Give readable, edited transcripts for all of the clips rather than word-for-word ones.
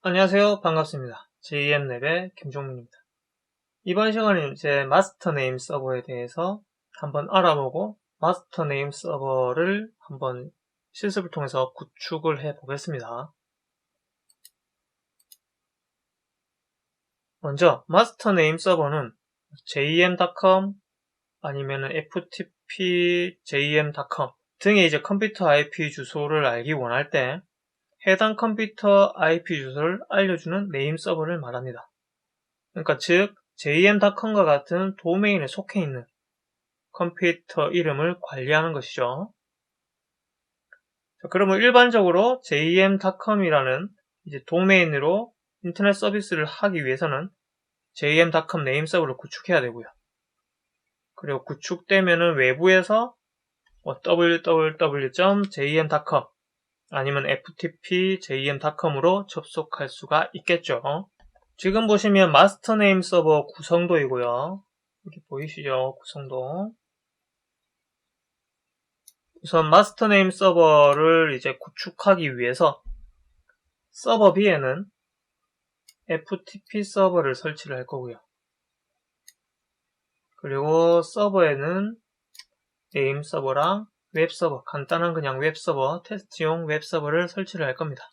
안녕하세요. 반갑습니다. JMLab의 김종민입니다. 이번 시간은 이제 마스터 네임 서버에 대해서 한번 알아보고 마스터 네임 서버를 한번 실습을 통해서 구축을 해 보겠습니다. 먼저 마스터 네임 서버는 jem.com 아니면 ftp jem.com 등의 이제 컴퓨터 IP 주소를 알기 원할 때 해당 컴퓨터 IP 주소를 알려주는 네임 서버를 말합니다. 그러니까 즉 jem.com과 같은 도메인에 속해 있는 컴퓨터 이름을 관리하는 것이죠. 자, 그러면 일반적으로 jem.com이라는 이제 도메인으로 인터넷 서비스를 하기 위해서는 jem.com 네임 서버를 구축해야 되고요. 그리고 구축되면은 외부에서 www.jem.com 아니면 ftp jem.com으로 접속할 수가 있겠죠. 지금 보시면 마스터 네임 서버 구성도이고요. 이렇게 보이시죠? 구성도. 우선 마스터 네임 서버를 이제 구축하기 위해서 서버 B에는 FTP 서버를 설치를 할 거고요. 그리고 서버에는 네임 서버랑 웹 서버, 간단한 그냥 웹 서버, 테스트용 웹 서버를 설치를 할 겁니다.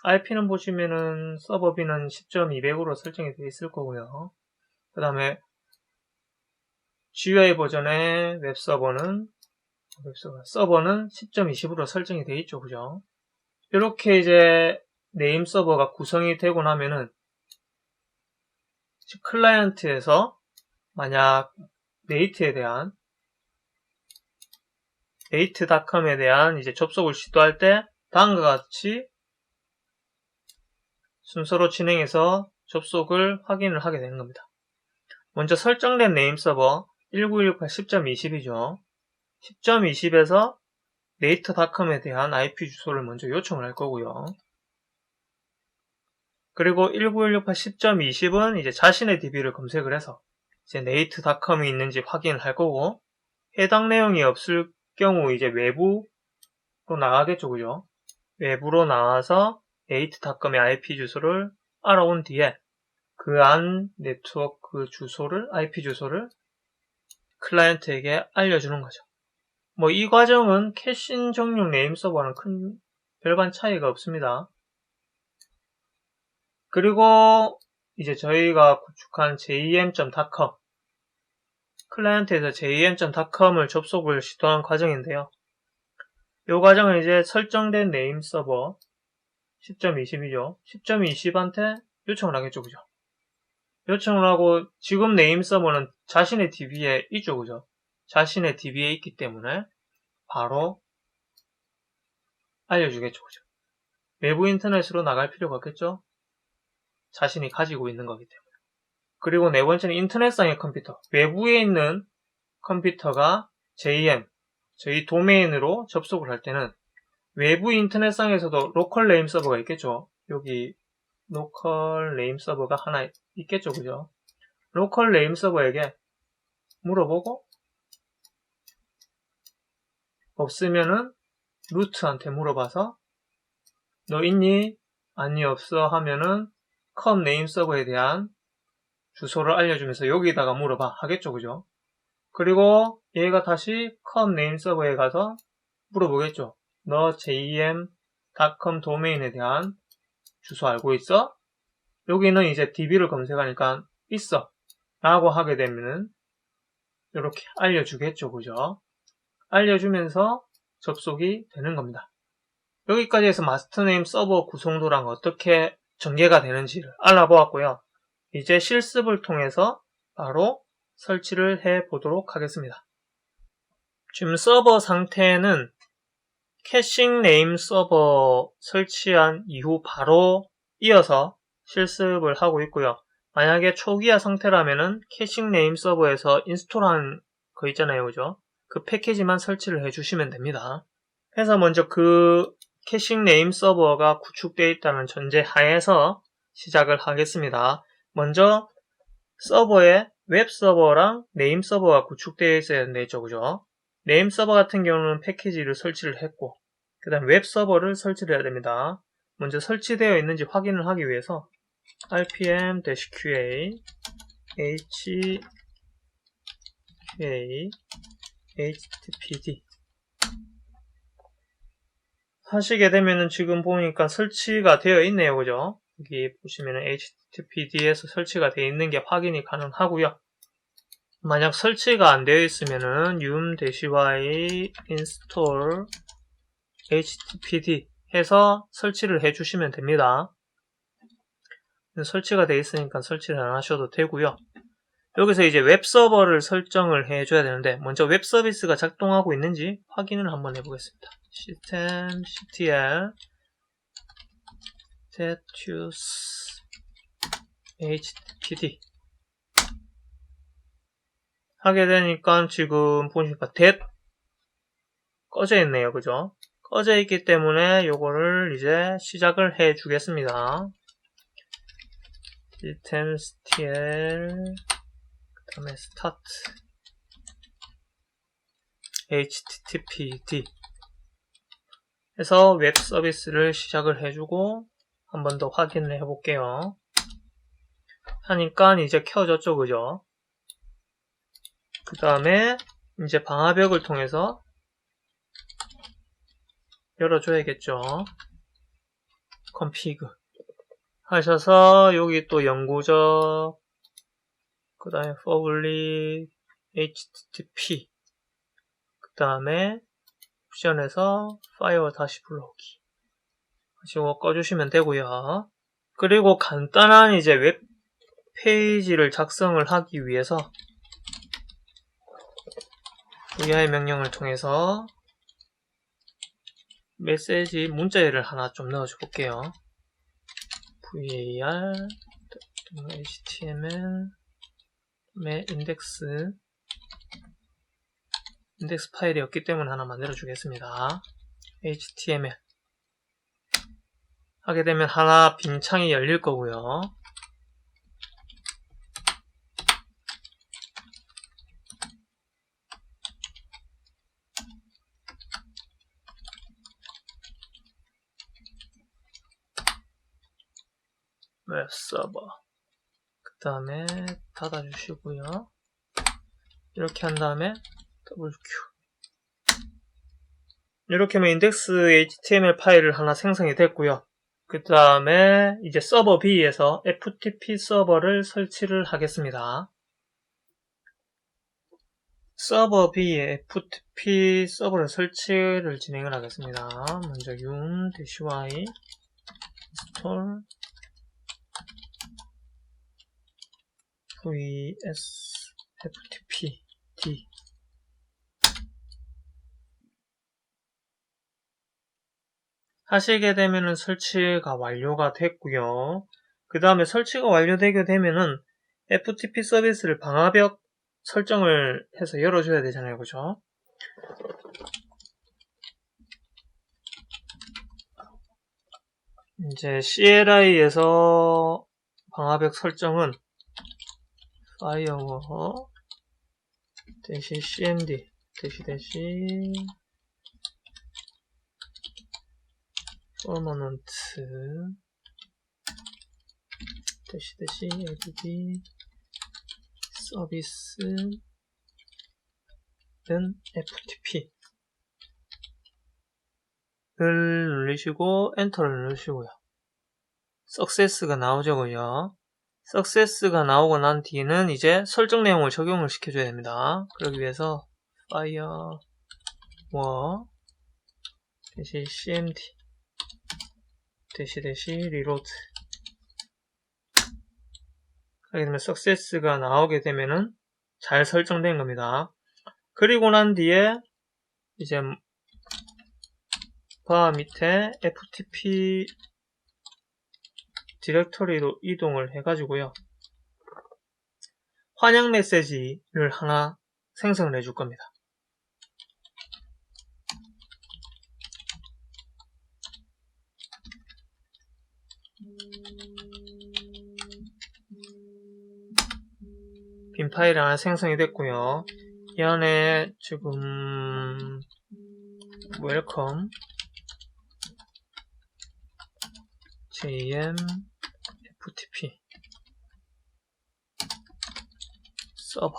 IP는 보시면은 서버 B는 10.200으로 설정이 되어 있을 거고요. 그 다음에 GUI 버전의 웹 서버는 10.20으로 설정이 되어 있죠. 그죠? 이렇게 이제 네임 서버가 구성이 되고 나면은 클라이언트에서 만약 네이트닷컴에 대한 이제 접속을 시도할 때 다음과 같이 순서로 진행해서 접속을 확인을 하게 되는 겁니다. 먼저 설정된 네임 서버 19.168 10.20이죠. 10.20에서 네이트닷컴에 대한 IP 주소를 먼저 요청을 할 거고요. 그리고 19168 10.20은 이제 자신의 DB를 검색을 해서 이제 네이트닷컴이 있는지 확인을 할 거고, 해당 내용이 없을 경우 이제 외부로 나가겠죠, 그죠? 외부로 나와서 네이트닷컴의 IP 주소를 알아온 뒤에 그 안 네트워크 주소를, IP 주소를 클라이언트에게 알려주는 거죠. 뭐 이 과정은 캐신 정용 네임 서버는 큰 별반 차이가 없습니다. 그리고 이제 저희가 구축한 jem.com 클라이언트에서 jem.com을 접속을 시도한 과정인데요. 이 과정은 이제 설정된 네임 서버 10.20이죠. 10.20한테 요청을 하겠죠, 그죠? 요청을 하고 지금 네임 서버는 자신의 DB에 있죠, 그죠? 자신의 DB에 있기 때문에 바로 알려주겠죠, 그죠? 외부 인터넷으로 나갈 필요가 없겠죠? 자신이 가지고 있는 거기 때문에. 그리고 네 번째는 인터넷상의 컴퓨터. 외부에 있는 컴퓨터가 JM, 저희 도메인으로 접속을 할 때는 외부 인터넷상에서도 로컬 네임 서버가 있겠죠. 여기 로컬 네임 서버가 하나 있겠죠, 그죠? 로컬 네임 서버에게 물어보고 없으면은 루트한테 물어봐서 너 있니? 아니 없어 하면은 컴 네임 서버에 대한 주소를 알려주면서 여기다가 물어봐 하겠죠, 그죠? 그리고 얘가 다시 컴 네임 서버에 가서 물어보겠죠. 너 jem.com 도메인에 대한 주소 알고 있어? 여기는 이제 DB를 검색하니까 있어 라고 하게 되면은 이렇게 알려주겠죠, 그죠? 알려주면서 접속이 되는 겁니다. 여기까지 해서 마스터네임 서버 구성도랑 어떻게 전개가 되는지를 알아보았고요. 이제 실습을 통해서 바로 설치를 해 보도록 하겠습니다. 지금 서버 상태는 캐싱 네임 서버 설치한 이후 바로 이어서 실습을 하고 있고요. 만약에 초기화 상태라면은 캐싱 네임 서버에서 인스톨한 거 있잖아요, 그죠? 그 패키지만 설치를 해주시면 됩니다. 그래서 먼저 그 캐싱 네임 서버가 구축되어 있다는 전제 하에서 시작을 하겠습니다. 먼저 서버에 웹 서버랑 네임 서버가 구축되어 있어야 되죠, 그죠? 네임 서버 같은 경우는 패키지를 설치를 했고, 그 다음 웹 서버를 설치를 해야 됩니다. 먼저 설치되어 있는지 확인을 하기 위해서 rpm-qa httpd 하시게 되면은 지금 보니까 설치가 되어 있네요. 그죠? 여기 보시면은 httpd에서 설치가 되어 있는 게 확인이 가능하고요. 만약 설치가 안 되어 있으면은 yum-y install httpd 해서 설치를 해 주시면 됩니다. 설치가 되어 있으니까 설치를 안 하셔도 되고요. 여기서 이제 웹 서버를 설정을 해 줘야 되는데 먼저 웹 서비스가 작동하고 있는지 확인을 한번 해 보겠습니다. systemctl status httpd 하게 되니까 지금 보니까 that 꺼져 있네요. 그죠? 꺼져 있기 때문에 요거를 이제 시작을 해 주겠습니다. systemctl 그 다음에 start httpd 해서 웹 서비스를 시작을 해주고 한 번 더 확인을 해볼게요. 하니까 이제 켜졌죠. 그죠? 그 다음에 이제 방화벽을 통해서 열어줘야겠죠. config 하셔서 여기 또 영구적 그 다음에 public http 그 다음에 옵션에서 파이어 다시 불러오기 하시고 꺼주시면 되고요. 그리고 간단한 이제 웹 페이지를 작성을 하기 위해서 vi 명령을 통해서 메시지 문자열을 하나 좀 넣어줘 볼게요. var html 인덱스 파일이 없기 때문에 하나 만들어 주겠습니다. html 하게 되면 하나 빈 창이 열릴 거고요. 웹 서버 그 다음에 닫아주시고요. 이렇게 한 다음에 WQ 이렇게 하면 인덱스 HTML 파일을 하나 생성이 됐고요. 그 다음에 이제 서버 B에서 FTP 서버를 설치를 하겠습니다. 서버 B에 FTP 서버를 설치를 진행을 하겠습니다. 먼저 yum-y install vs ftp d 하시게 되면은 설치가 완료가 됐고요. 그 다음에 설치가 완료되게 되면은 FTP 서비스를 방화벽 설정을 해서 열어줘야 되잖아요. 그죠? 이제 CLI에서 방화벽 설정은 firewall -cmd permanent -add 서비스는 FTP 를 누르시고 엔터를 누르시고요. 석세스가 나오죠고요. 석세스가 나오고 난 뒤는 이제 설정 내용을 적용을 시켜줘야 됩니다. 그러기 위해서 firewall -cmd -reload 하게 되면 석세스가 나오게 되면은 잘 설정된 겁니다. 그리고 난 뒤에 이제 바 밑에 FTP 디렉터리로 이동을 해가지고요. 환영 메시지를 하나 생성을 해줄 겁니다. 빈 파일이 하나 생성이 됐고요. 이 안에 지금 웰컴 JM FTP 서버.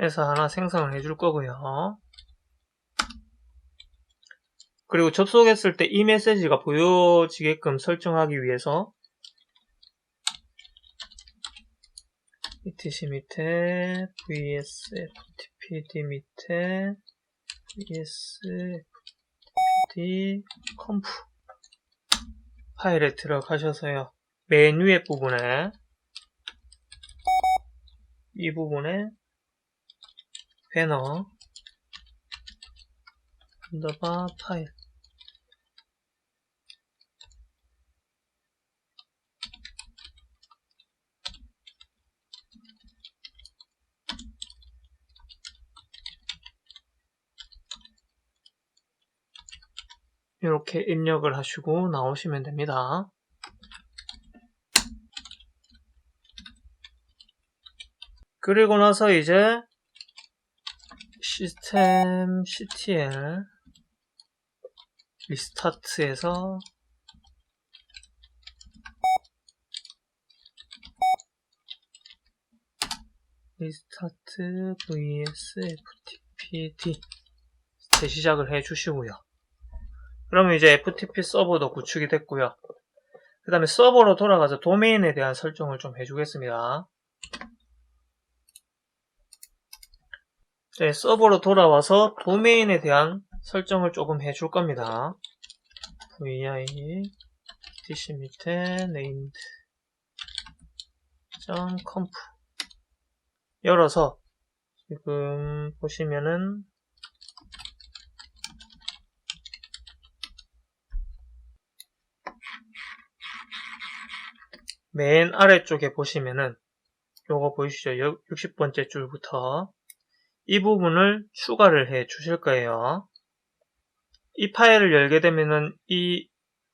해서 하나 생성을 해줄 거고요. 그리고 접속했을 때 이 메시지가 보여지게끔 설정하기 위해서 etc 밑에 vs ftpd 밑에 vs ftpd conf 파일에 들어가셔서요. 맨 위에 부분에 이 부분에 배너 언더바 파일 이렇게 입력을 하시고 나오시면 됩니다. 그리고 나서 이제 시스템 ctl 리스타트에서 리스타트 vs ftpd 재시작을 해주시고요. 그러면 이제 FTP 서버도 구축이 됐고요. 그 다음에 서버로 돌아가서 도메인에 대한 설정을 좀 해주겠습니다. 네, 서버로 돌아와서 도메인에 대한 설정을 조금 해줄 겁니다. vi dc 밑에 named.conf 열어서 지금 보시면은 맨 아래쪽에 보시면은 요거 보이시죠? 60번째 줄부터 이 부분을 추가를 해 주실 거예요. 이 파일을 열게 되면은 이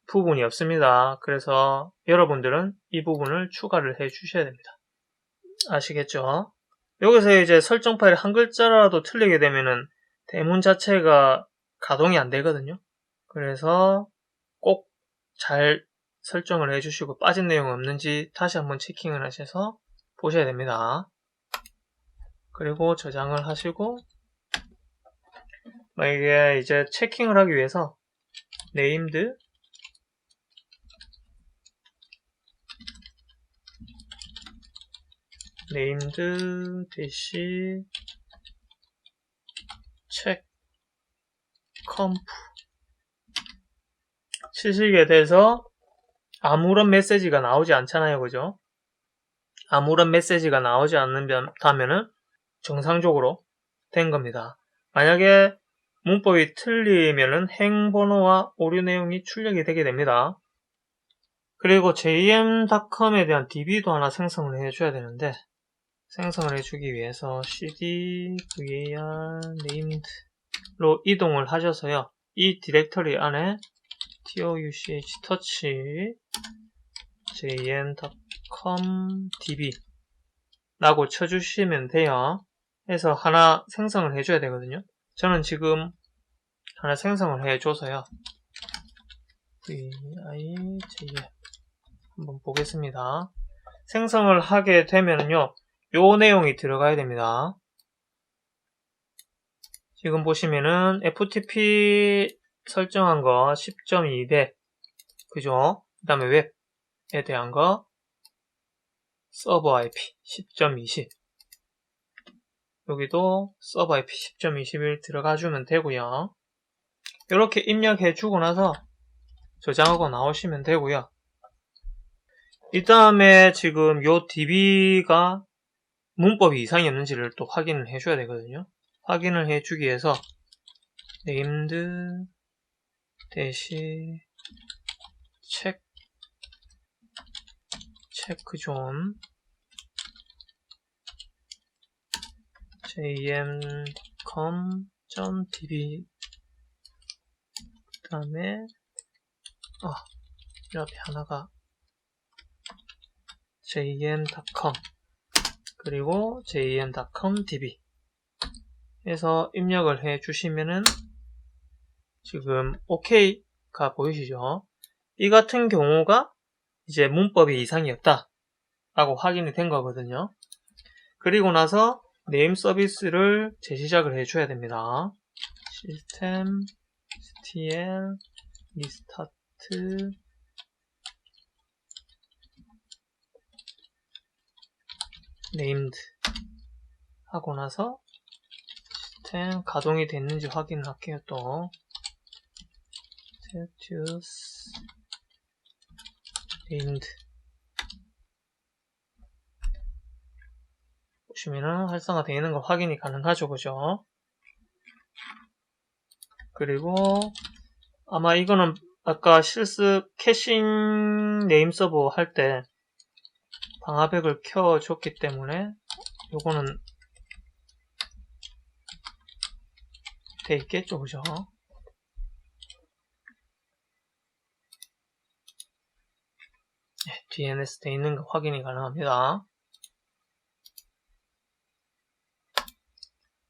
부분이 없습니다. 그래서 여러분들은 이 부분을 추가를 해 주셔야 됩니다. 아시겠죠? 여기서 이제 설정 파일 한 글자라도 틀리게 되면은 대문 자체가 가동이 안 되거든요. 그래서 꼭 잘 설정을 해주시고 빠진 내용 없는지 다시 한번 체킹을 하셔서 보셔야 됩니다. 그리고 저장을 하시고 이게 이제 체킹을 하기 위해서 named dash check conf 치시게 돼서 아무런 메시지가 나오지 않잖아요. 그죠? 아무런 메시지가 나오지 않는다면은 정상적으로 된 겁니다. 만약에 문법이 틀리면은 행번호와 오류 내용이 출력이 되게 됩니다. 그리고 jm.com에 대한 db도 하나 생성을 해줘야 되는데 생성을 해주기 위해서 cd var named로 이동을 하셔서요. 이 디렉터리 안에 touch touch jm.com db 라고 쳐주시면 돼요. 해서 하나 생성을 해줘야 되거든요. 저는 지금 하나 생성을 해줘서요. vijm 한번 보겠습니다. 생성을 하게 되면요. 요 내용이 들어가야 됩니다. 지금 보시면은 FTP 설정한 거 10.200 그죠? 그 다음에 웹에 대한 거 서버 IP 10.20 여기도 서버 IP 10.21 들어가주면 되고요. 이렇게 입력해 주고 나서 저장하고 나오시면 되고요. 이 다음에 지금 요 DB가 문법이 이상이 없는지를 또 확인을 해줘야 되거든요. 확인을 해주기 위해서 named check zone jm.com.db 그 다음에 이 앞에 하나가 jm.com 그리고 jm.com db 해서 입력을 해 주시면은 지금 OK가 보이시죠? 이 같은 경우가 이제 문법이 이상이 없다 라고 확인이 된 거거든요. 그리고 나서 네임 서비스를 재시작을 해줘야 됩니다. 시스템 stl 리스타트 named 하고 나서 시스템 가동이 됐는지 확인을 할게요. 또 status named 보시면은 활성화되어 있는 거 확인이 가능하죠. 그죠? 그리고 아마 이거는 아까 실습 캐싱 네임 서버 할 때 방화벽을 켜줬기 때문에 요거는 돼 있겠죠. 그죠? DNS 돼 있는 거 확인이 가능합니다.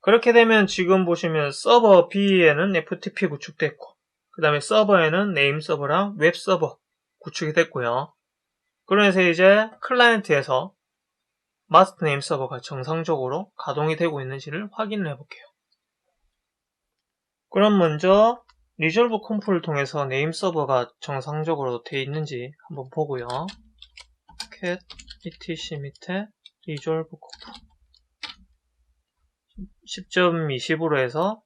그렇게 되면 지금 보시면 서버 B에는 FTP 구축됐고 그 다음에 서버에는 네임 서버랑 웹 서버 구축이 됐고요. 그러면서 이제 클라이언트에서 마스터 네임 서버가 정상적으로 가동이 되고 있는지를 확인을 해볼게요. 그럼 먼저 리졸브 컴프를 통해서 네임 서버가 정상적으로 되어 있는지 한번 보고요. cat etc 밑에 리졸브 컴프 10.20으로 해서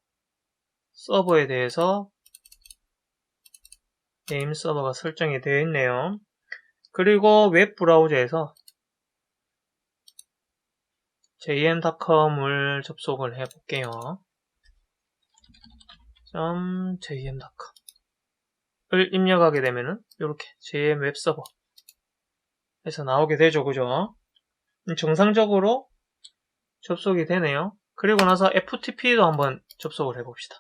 서버에 대해서 네임 서버가 설정이 되어 있네요. 그리고 웹 브라우저에서 jm.com을 접속을 해볼게요. .jm.com을 입력하게 되면은 이렇게 jm 웹 서버 에서 나오게 되죠. 그죠? 정상적으로 접속이 되네요. 그리고 나서 FTP도 한번 접속을 해봅시다.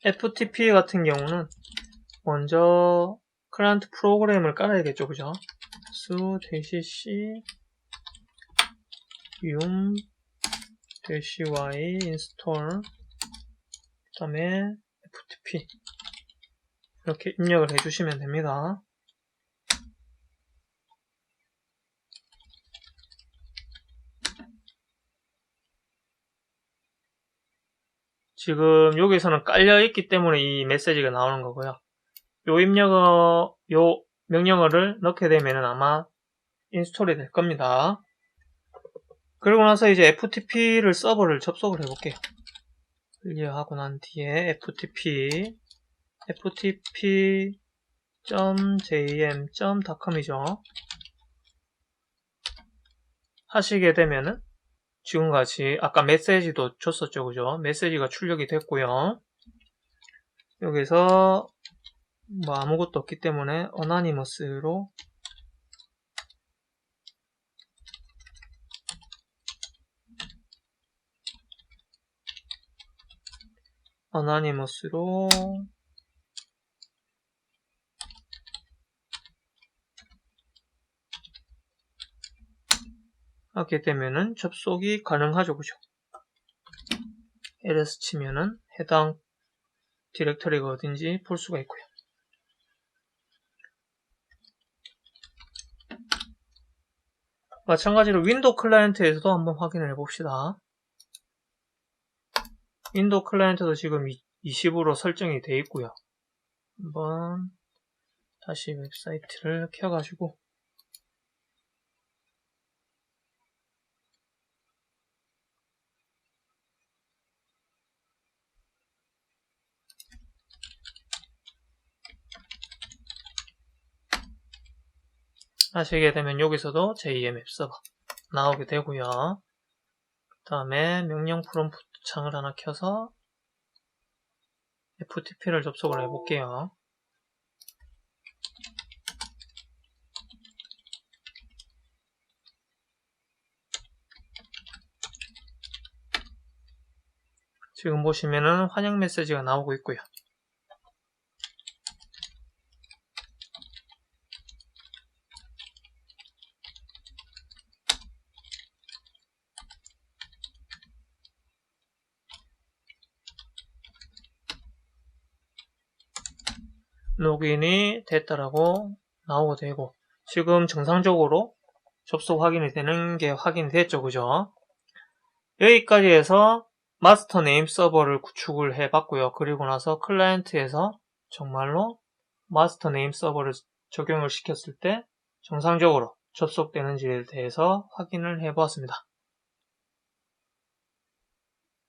FTP 같은 경우는 먼저 클라이언트 프로그램을 깔아야겠죠. 그죠? su-c yum-y install 그 다음에 FTP 이렇게 입력을 해주시면 됩니다. 지금 여기서는 깔려있기 때문에 이 메시지가 나오는 거고요. 요 명령어를 넣게 되면 아마 인스톨이 될 겁니다. 그리고 나서 이제 FTP를 서버를 접속을 해볼게요. 클리어하고 난 뒤에 ftp.jm.com이죠. 하시게 되면은 지금같이 아까 메시지도 줬었죠. 그죠? 메시지가 출력이 됐고요. 여기서 뭐 아무것도 없기 때문에 어나니머스로 하게 되면은 접속이 가능하죠. 그죠? ls 치면은 해당 디렉터리가 어딘지 볼 수가 있고요. 마찬가지로 윈도우 클라이언트에서도 한번 확인을 해봅시다. 윈도우 클라이언트도 지금 20으로 설정이 되어 있고요. 한번 다시 웹사이트를 켜가지고 하시게 되면 여기서도 JM 웹서버 나오게 되고요. 그 다음에 명령 프롬프트 창을 하나 켜서 FTP를 접속을 해볼게요. 지금 보시면은 환영 메시지가 나오고 있고요. 로그인이 됐다라고 나오게 되고, 지금 정상적으로 접속 확인이 되는 게 확인이 됐죠. 그죠? 여기까지 해서 마스터 네임 서버를 구축을 해봤고요. 그리고 나서 클라이언트에서 정말로 마스터 네임 서버를 적용을 시켰을 때 정상적으로 접속되는지에 대해서 확인을 해보았습니다.